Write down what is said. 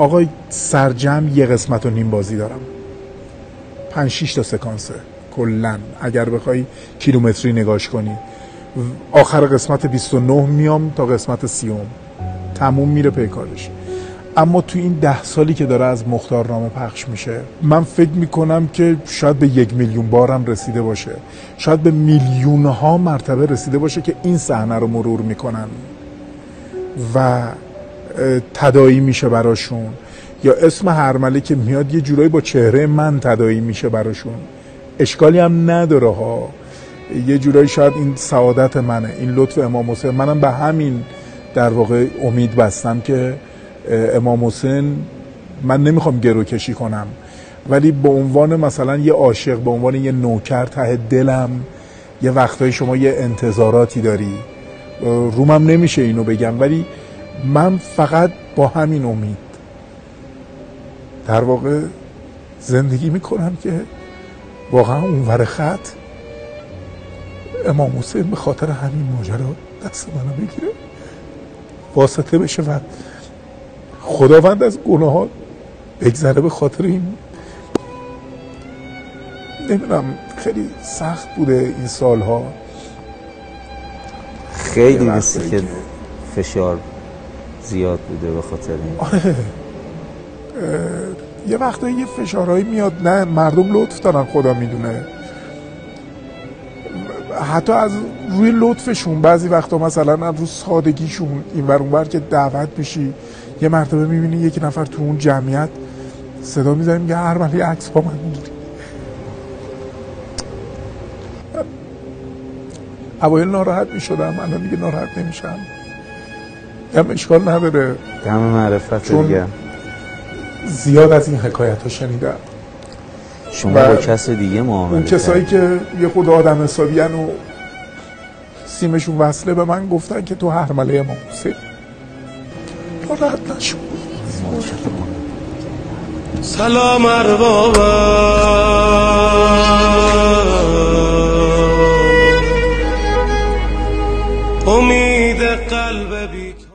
آقای سرجم یه قسمت و نیم بازی دارم، 5-6 تا سکانسه کلن اگر بخوای کیلومتری نگاش کنی. آخر قسمت 29 میام تا قسمت 30 تموم میره پیکارش. اما تو این 10 سالی که داره از مختارنامه پخش میشه، من فکر میکنم که شاید به 1 میلیون بارم رسیده باشه، شاید به میلیون ها مرتبه رسیده باشه که این صحنه رو مرور میکنن و تداعی میشه براشون، یا اسم هرمله که میاد یه جورایی با چهره من تداعی میشه براشون. اشکالی هم نداره ها، یه جورایی شاید این سعادت منه، این لطف امام حسین. منم به همین در واقع امید بستم که امام حسین، من نمیخوام گرو کشی کنم، ولی به عنوان مثلا یه عاشق، به عنوان یه نوکر ته دلم یه وقتایی شما یه انتظاراتی داری، رومم نمیشه اینو بگم، ولی من فقط با همین امید در واقع زندگی میکنم که واقعا اونور خط امام حسین به خاطر همین ماجرا دست منو بگیره، واسطه بشه و خداوند از گناهات بگذره به خاطر این. نمیدونم، خیلی سخت بوده این سالها، خیلی مثل که فشار زیاد بوده به خاطر این. آره یه وقتایی یه فشارهایی میاد، نه مردم لطف دارن خدا میدونه، حتی از روی لطفشون بعضی وقتا مثلا از روی سادگیشون این ور اون ور که دعوت میشی، یه مرتبه میبینی یک نفر تو اون جمعیت صدا میزنه میگه هرمله عکس با من میگیری. اوایل ناراحت میشدم، الان دیگه ناراحت نمیشم، هم اشکال نداره، دم معرفت چون دیگه. زیاد از این حکایت ها شنیدم. شما با کس دیگه معامله اون کسایی که یه خود آدم حسابیان و سیمشون وصله به من گفتن که تو هرمله امام حسین، ناراحت نشو. سلام اربابم